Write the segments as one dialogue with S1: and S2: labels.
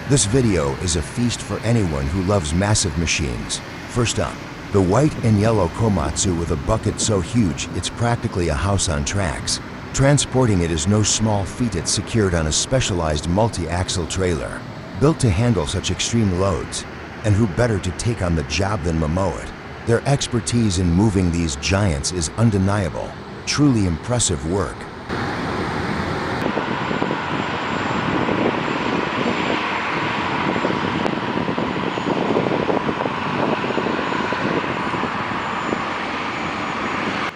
S1: This video is a feast for anyone who loves massive machines. First up, the white and yellow Komatsu with a bucket so huge it's practically a house on tracks. Transporting it is no small feat. It's secured on a specialized multi-axle trailer, built to handle such extreme loads. And who better to take on the job than Momoit? Their expertise in moving these giants is undeniable. Truly impressive work.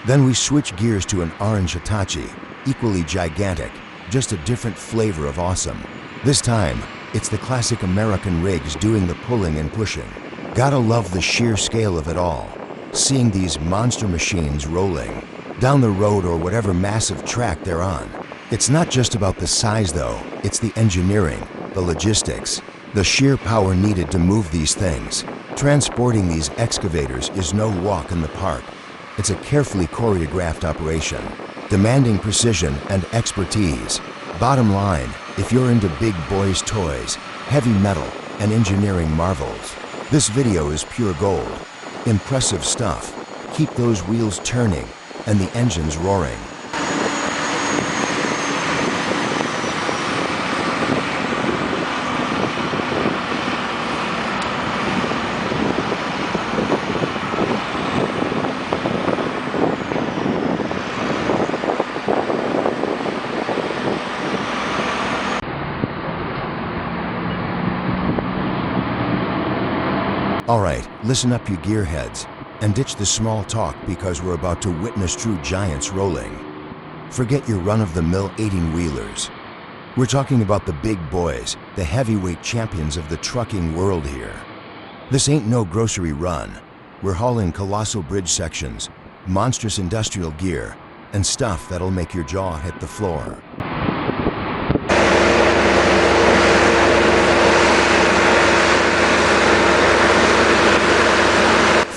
S1: Then we switch gears to an orange Hitachi, equally gigantic, just a different flavor of awesome. This time, it's the classic American rigs doing the pulling and pushing. Gotta love the sheer scale of it all. Seeing these monster machines rolling down the road or whatever massive track they're on. It's not just about the size though, it's the engineering, the logistics, the sheer power needed to move these things. Transporting these excavators is no walk in the park. It's a carefully choreographed operation, demanding precision and expertise. Bottom line, if you're into big boys' toys, heavy metal, and engineering marvels, this video is pure gold. Impressive stuff. Keep those wheels turning and the engines roaring. Alright, listen up you gearheads, and ditch the small talk because we're about to witness true giants rolling. Forget your run-of-the-mill 18-wheelers. We're talking about the big boys, the heavyweight champions of the trucking world here. This ain't no grocery run. We're hauling colossal bridge sections, monstrous industrial gear, and stuff that'll make your jaw hit the floor.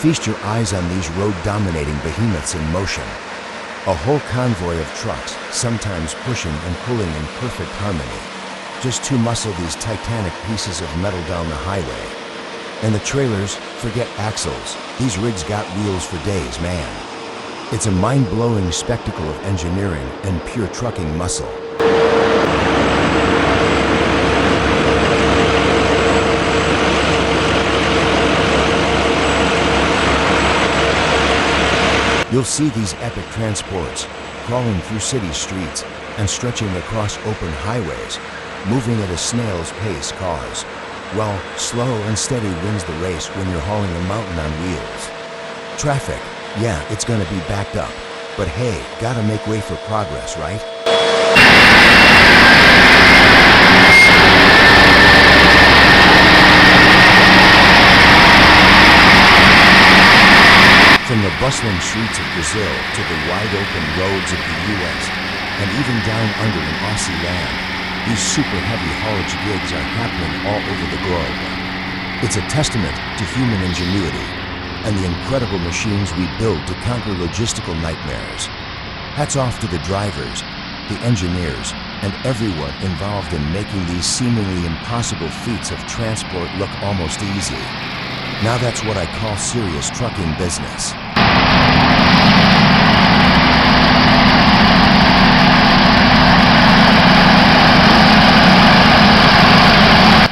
S1: Feast your eyes on these road-dominating behemoths in motion. A whole convoy of trucks, sometimes pushing and pulling in perfect harmony, just to muscle these titanic pieces of metal down the highway. And the trailers, forget axles. These rigs got wheels for days, man. It's a mind-blowing spectacle of engineering and pure trucking muscle. You'll see these epic transports crawling through city streets and stretching across open highways, moving at a snail's pace cause, well, slow and steady wins the race when you're hauling a mountain on wheels. Traffic, yeah, it's gonna be backed up, but hey, gotta make way for progress, right? From the bustling streets of Brazil to the wide-open roads of the US, and even down under in Aussie land, these super heavy haulage gigs are happening all over the globe. It's a testament to human ingenuity and the incredible machines we build to conquer logistical nightmares. Hats off to the drivers, the engineers, and everyone involved in making these seemingly impossible feats of transport look almost easy. Now that's what I call serious trucking business.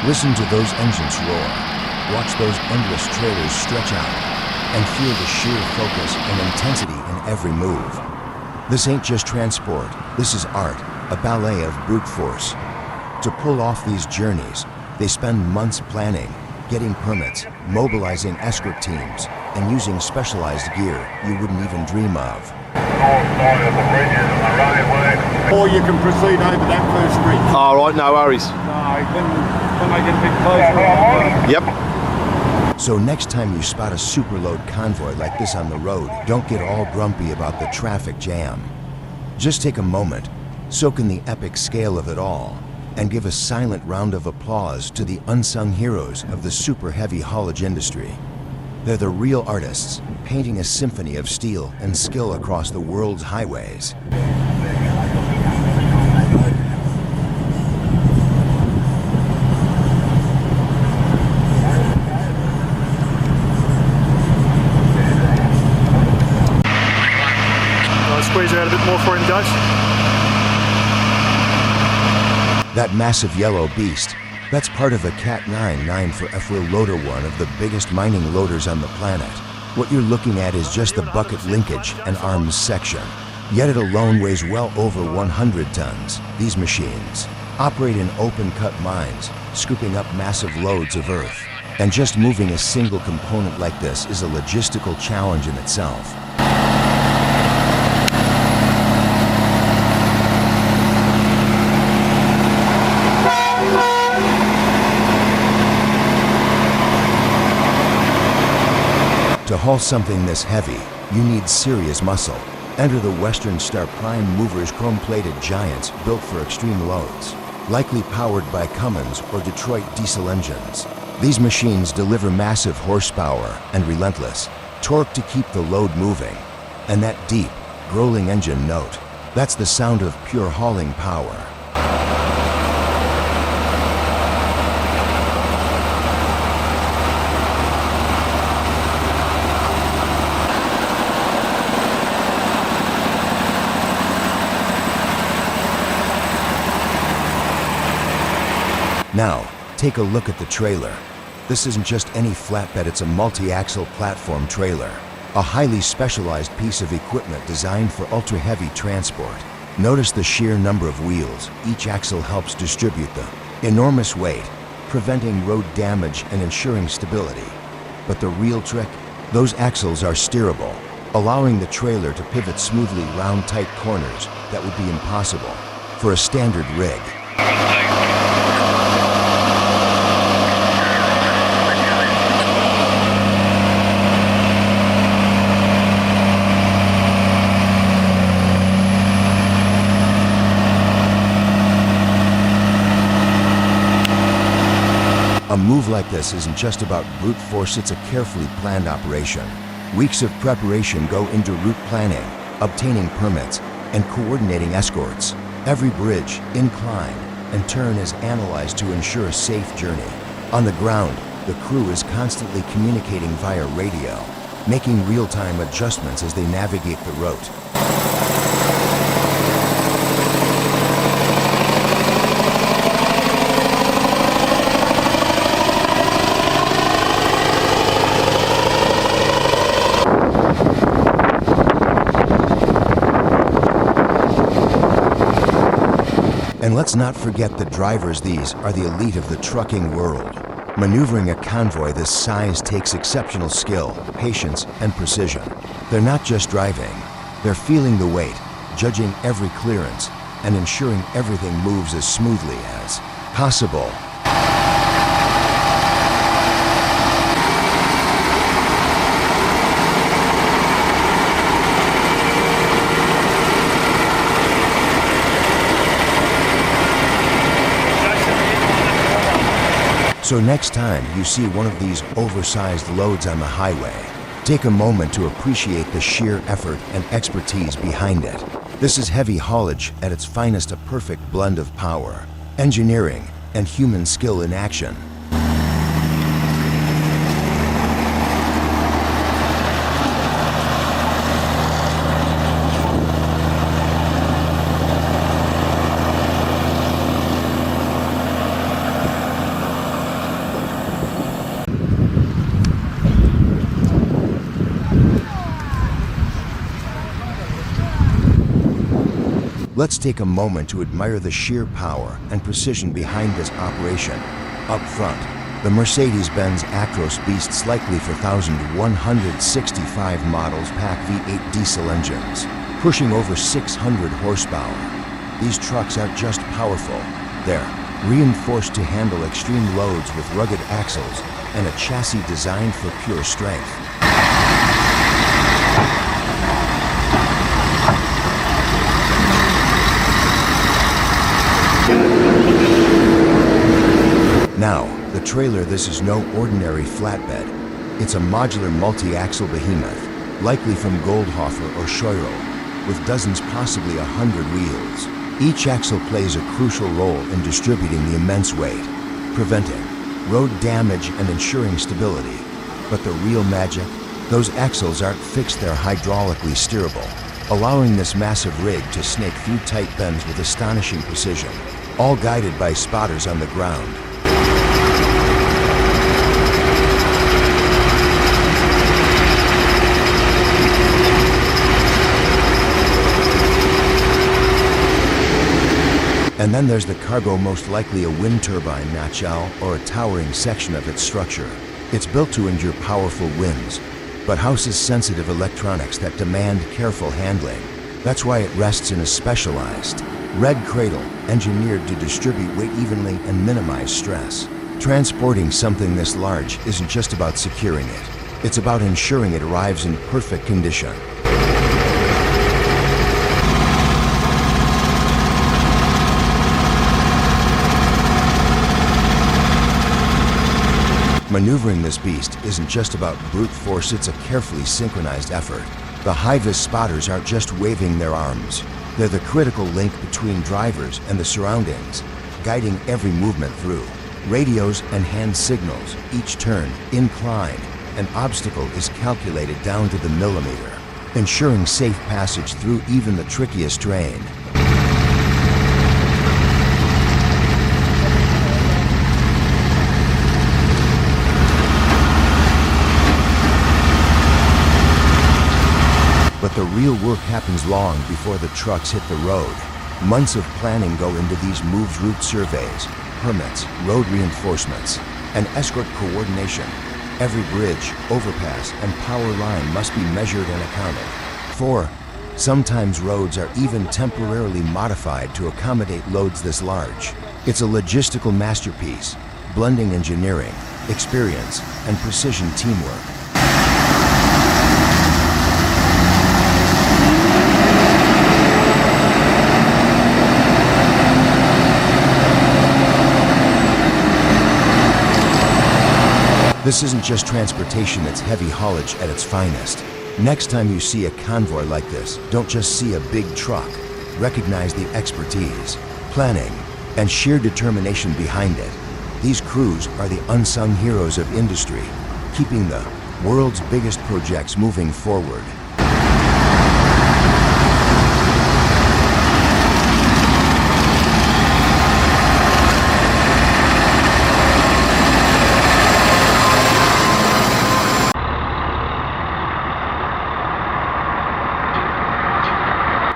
S1: Listen to those engines roar, watch those endless trailers stretch out, and feel the sheer focus and intensity in every move. This ain't just transport, this is art, a ballet of brute force. To pull off these journeys, they spend months planning, getting permits, mobilizing escort teams, and using specialized gear you wouldn't even dream of.
S2: Or you can proceed over that first bridge.
S3: All right, no worries.
S2: When I get a bit closer.
S3: Yep.
S1: So next time you spot a superload convoy like this on the road, don't get all grumpy about the traffic jam. Just take a moment, soak in the epic scale of it all, and give a silent round of applause to the unsung heroes of the super heavy haulage industry. They're the real artists, painting a symphony of steel and skill across the world's highways.
S2: for induction.
S1: That massive yellow beast, that's part of a Cat 9 loader, one of the biggest mining loaders on the planet. What you're looking at is just the bucket linkage and arms section. Yet it alone weighs well over 100 tons. These machines operate in open-cut mines, scooping up massive loads of earth. And just moving a single component like this is a logistical challenge in itself. To haul something this heavy, you need serious muscle. Enter the Western Star Prime Movers chrome-plated giants built for extreme loads, likely powered by Cummins or Detroit diesel engines. These machines deliver massive horsepower and relentless torque to keep the load moving. And that deep, growling engine note, that's the sound of pure hauling power. Now, take a look at the trailer. This isn't just any flatbed, it's a multi-axle platform trailer. A highly specialized piece of equipment designed for ultra-heavy transport. Notice the sheer number of wheels. Each axle helps distribute the enormous weight, preventing road damage and ensuring stability. But the real trick? Those axles are steerable, allowing the trailer to pivot smoothly round tight corners that would be impossible for a standard rig. A move like this isn't just about brute force, it's a carefully planned operation. Weeks of preparation go into route planning, obtaining permits, and coordinating escorts. Every bridge, incline, and turn is analyzed to ensure a safe journey. On the ground, the crew is constantly communicating via radio, making real-time adjustments as they navigate the route. And let's not forget the drivers. These are the elite of the trucking world. Maneuvering a convoy this size takes exceptional skill, patience, and precision. They're not just driving, they're feeling the weight, judging every clearance, and ensuring everything moves as smoothly as possible. So next time you see one of these oversized loads on the highway, take a moment to appreciate the sheer effort and expertise behind it. This is heavy haulage at its finest, a perfect blend of power, engineering, and human skill in action. Let's take a moment to admire the sheer power and precision behind this operation. Up front, the Mercedes-Benz Actros beasts, likely 4,165 models, pack V8 diesel engines, pushing over 600 horsepower. These trucks aren't just powerful, they're reinforced to handle extreme loads with rugged axles and a chassis designed for pure strength. Now, the trailer. This is no ordinary flatbed. It's a modular multi-axle behemoth, likely from Goldhofer or Scheurl, with dozens, possibly 100 wheels. Each axle plays a crucial role in distributing the immense weight, preventing road damage and ensuring stability. But the real magic? Those axles aren't fixed, they're hydraulically steerable. allowing this massive rig to snake through tight bends with astonishing precision, all guided by spotters on the ground. And then there's the cargo, most likely a wind turbine nacelle or a towering section of its structure. It's built to endure powerful winds, but houses sensitive electronics that demand careful handling. That's why it rests in a specialized red cradle engineered to distribute weight evenly and minimize stress. Transporting something this large isn't just about securing it. It's about ensuring it arrives in perfect condition. Maneuvering this beast isn't just about brute force, it's a carefully synchronized effort. The high-vis spotters aren't just waving their arms. They're the critical link between drivers and the surroundings, guiding every movement through. Radios and hand signals, each turn, incline, and obstacle is calculated down to the millimeter, ensuring safe passage through even the trickiest terrain. But the real work happens long before the trucks hit the road. Months of planning go into these moves: route surveys, permits, road reinforcements, and escort coordination. Every bridge, overpass, and power line must be measured and accounted for. Sometimes roads are even temporarily modified to accommodate loads this large. It's a logistical masterpiece, blending engineering, experience, and precision teamwork. This isn't just transportation, it's heavy haulage at its finest. Next time you see a convoy like this, don't just see a big truck. Recognize the expertise, planning, and sheer determination behind it. These crews are the unsung heroes of industry, keeping the world's biggest projects moving forward.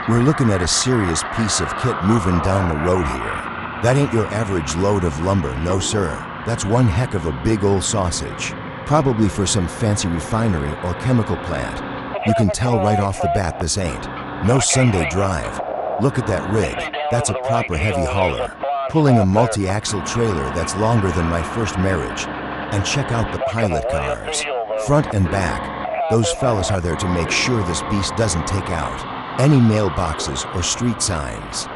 S1: We're looking at a serious piece of kit moving down the road here. That ain't your average load of lumber, no sir. That's one heck of a big old sausage. Probably for some fancy refinery or chemical plant. You can tell right off the bat this ain't no Sunday drive. Look at that rig. That's a proper heavy hauler, pulling a multi-axle trailer that's longer than my first marriage. And check out the pilot cars, front and back. Those fellas are there to make sure this beast doesn't take out any mailboxes or street signs.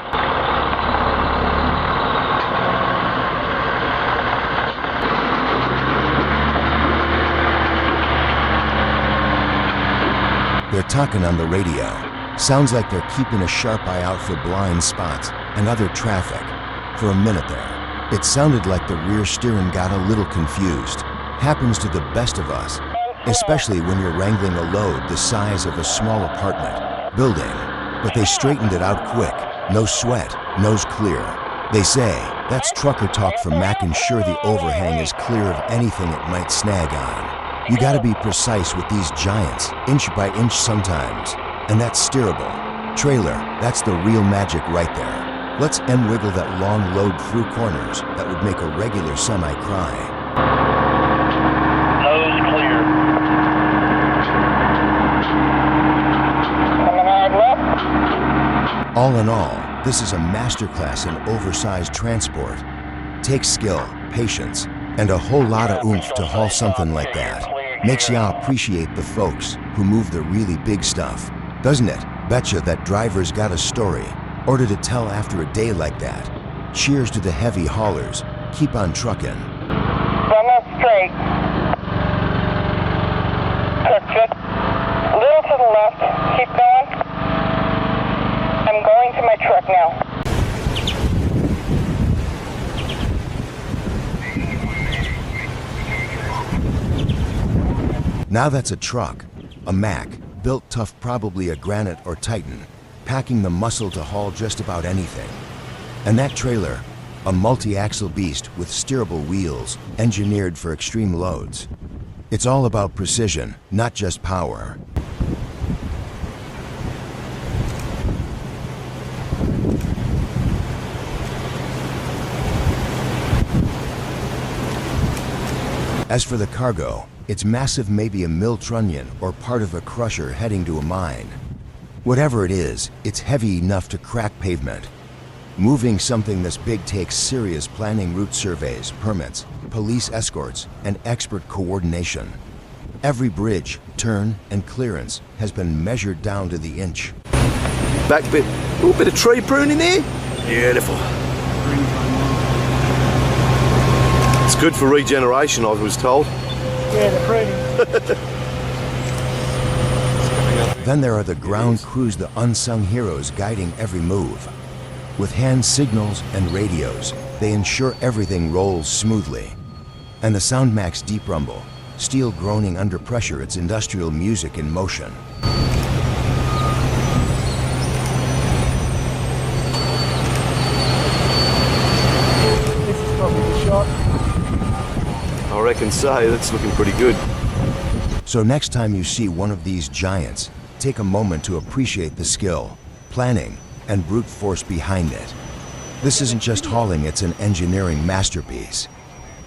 S1: They're talking on the radio. Sounds like they're keeping a sharp eye out for blind spots and other traffic. For a minute there, it sounded like the rear steering got a little confused. Happens to the best of us, especially when you're wrangling a load the size of a small apartment building. But they straightened it out quick. No sweat, nose clear. They say that's trucker talk for making sure the overhang is clear of anything it might snag on. You gotta be precise with these giants, inch by inch sometimes. And that's steerable. Trailer, that's the real magic right there. Let's wiggle that long load through corners that would make a regular semi cry. All in all, this is a masterclass in oversized transport. Takes skill, patience, and a whole lot of oomph to haul something like that. Makes ya appreciate the folks who move the really big stuff, doesn't it? Betcha that driver's got a story or to tell after a day like that. Cheers to the heavy haulers. Keep on trucking.
S4: Run up straight. Just a little to the left. Keep going. I'm going to my truck now.
S1: Now that's a truck, a Mack, built tough, probably a granite or titan, packing the muscle to haul just about anything. And that trailer, a multi-axle beast with steerable wheels, engineered for extreme loads. It's all about precision, not just power. As for the cargo, it's massive, maybe a mill trunnion or part of a crusher heading to a mine. Whatever it is, it's heavy enough to crack pavement. Moving something this big takes serious planning, route surveys, permits, police escorts, and expert coordination. Every bridge, turn, and clearance has been measured down to the inch.
S3: Back bit, a little bit of tree pruning here. Beautiful. It's good for regeneration, I was told.
S2: Yeah, the pruning.
S1: Then there are the ground crews, the unsung heroes guiding every move. With hand signals and radios, they ensure everything rolls smoothly. And the SoundMax deep rumble, steel groaning under pressure, it's industrial music in motion.
S2: This is probably the shot.
S3: I reckon so, that's looking pretty good.
S1: So next time you see one of these giants, take a moment to appreciate the skill, planning, and brute force behind it. This isn't just hauling, it's an engineering masterpiece.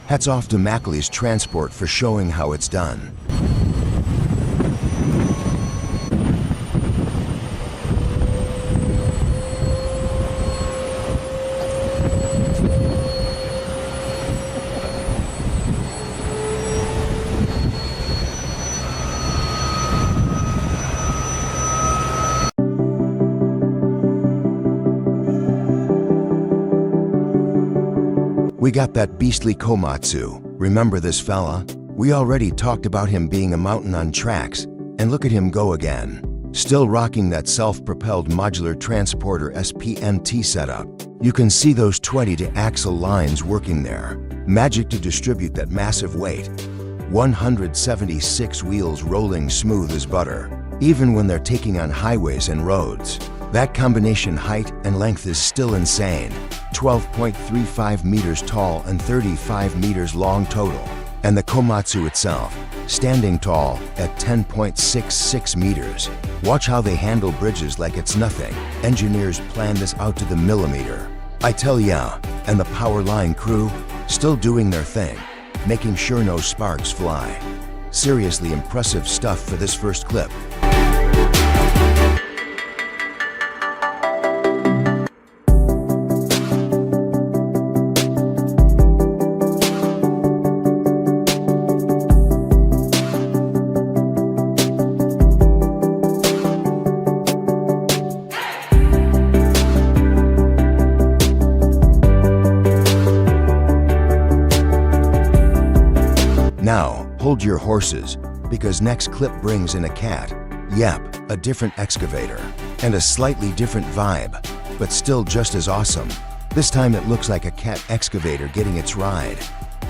S1: Hats off to Mackley's Transport for showing how it's done. We got that beastly Komatsu. Remember this fella? We already talked about him being a mountain on tracks, and look at him go again. Still rocking that self-propelled modular transporter SPMT setup. You can see those 20-axle lines working there. Magic to distribute that massive weight. 176 wheels rolling smooth as butter, even when they're taking on highways and roads. That combination height and length is still insane. 12.35 meters tall and 35 meters long total. And the Komatsu itself, standing tall at 10.66 meters. Watch how they handle bridges like it's nothing. Engineers plan this out to the millimeter. I tell ya, and the power line crew, still doing their thing, making sure no sparks fly. Seriously impressive stuff for this first clip. Now, hold your horses, because next clip brings in a cat. Yep, a different excavator. And a slightly different vibe, but still just as awesome. This time it looks like a cat excavator getting its ride.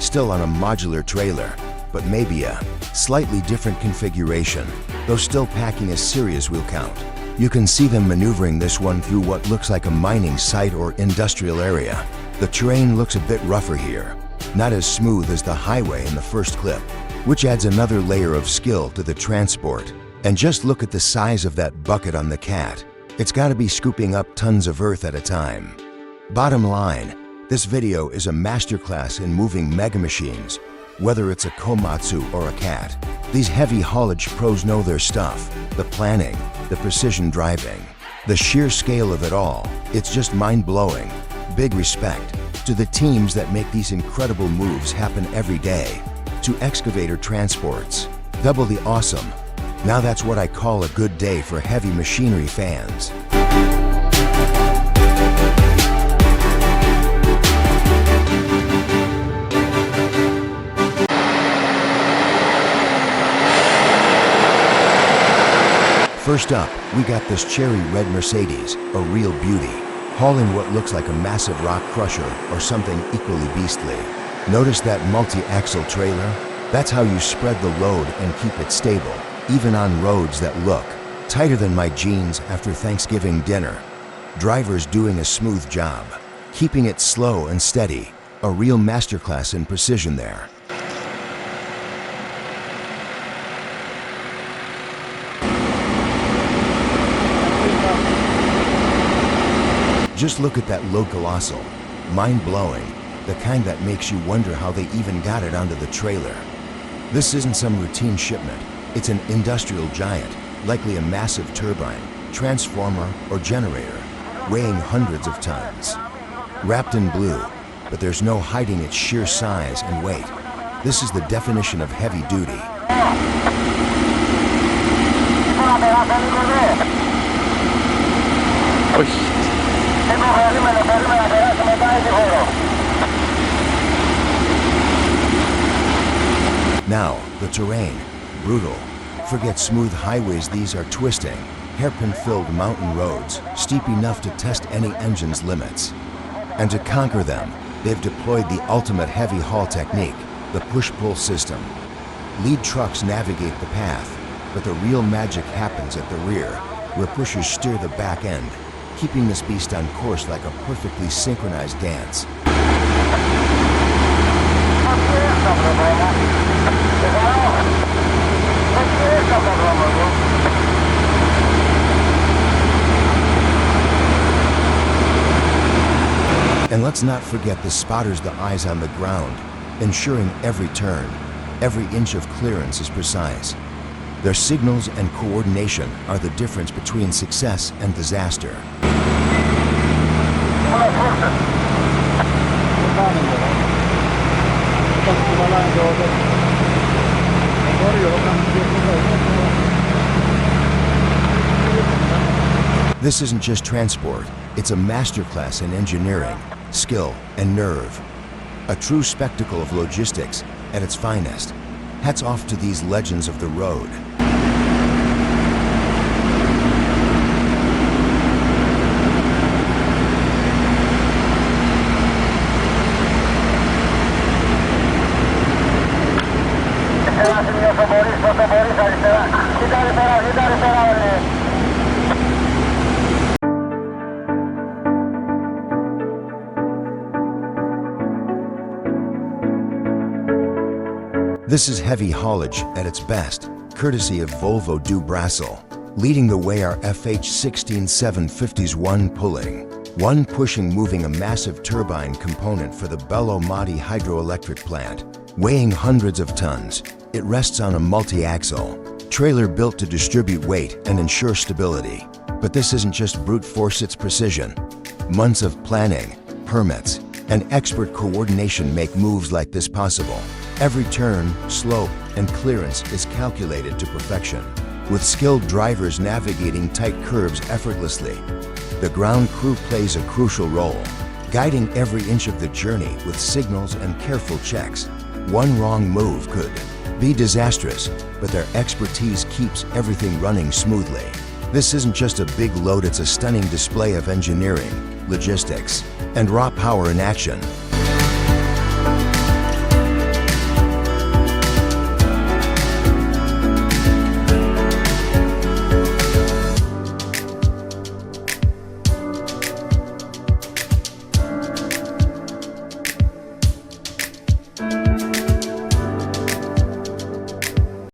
S1: Still on a modular trailer, but maybe a slightly different configuration, though still packing a serious wheel count. You can see them maneuvering this one through what looks like a mining site or industrial area. The terrain looks a bit rougher here. Not as smooth as the highway in the first clip, which adds another layer of skill to the transport. And just look at the size of that bucket on the cat. It's gotta be scooping up tons of earth at a time. Bottom line, this video is a masterclass in moving mega machines, whether it's a Komatsu or a cat. These heavy haulage pros know their stuff, the planning, the precision driving, the sheer scale of it all. It's just mind-blowing. Big respect to the teams that make these incredible moves happen every day. To Excavator Transports, double the awesome. Now that's what I call a good day for heavy machinery fans. First up, we got this cherry red Mercedes, a real beauty, hauling what looks like a massive rock crusher or something equally beastly. Notice that multi-axle trailer? That's how you spread the load and keep it stable. even on roads that look tighter than my jeans after Thanksgiving dinner. Drivers doing a smooth job, keeping it slow and steady, a real masterclass in precision there. Just look at that low colossal, mind-blowing, the kind that makes you wonder how they even got it onto the trailer. This isn't some routine shipment, it's an industrial giant, likely a massive turbine, transformer, or generator, weighing hundreds of tons. Wrapped in blue, but there's no hiding its sheer size and weight. This is the definition of heavy duty. Now, the terrain, brutal. Forget smooth highways, these are twisting, hairpin-filled mountain roads, steep enough to test any engine's limits. And to conquer them, they've deployed the ultimate heavy haul technique, the push-pull system. Lead trucks navigate the path, but the real magic happens at the rear, where pushers steer the back end, keeping this beast on course like a perfectly synchronized dance. And let's not forget the spotters, the eyes on the ground, ensuring every turn, every inch of clearance is precise. Their signals and coordination are the difference between success and disaster. This isn't just transport, it's a masterclass in engineering, skill, and nerve. A true spectacle of logistics at its finest. Hats off to these legends of the road. This is heavy haulage at its best, courtesy of Volvo do Brasil. Leading the way are FH16 750s, one pulling, one pushing, moving a massive turbine component for the Belo Monte hydroelectric plant. Weighing hundreds of tons, it rests on a multi-axle trailer built to distribute weight and ensure stability. But this isn't just brute force, it's precision. Months of planning, permits, and expert coordination make moves like this possible. Every turn, slope, and clearance is calculated to perfection, with skilled drivers navigating tight curves effortlessly. The ground crew plays a crucial role, guiding every inch of the journey with signals and careful checks. One wrong move could be disastrous, but their expertise keeps everything running smoothly. This isn't just a big load, it's a stunning display of engineering, logistics, and raw power in action.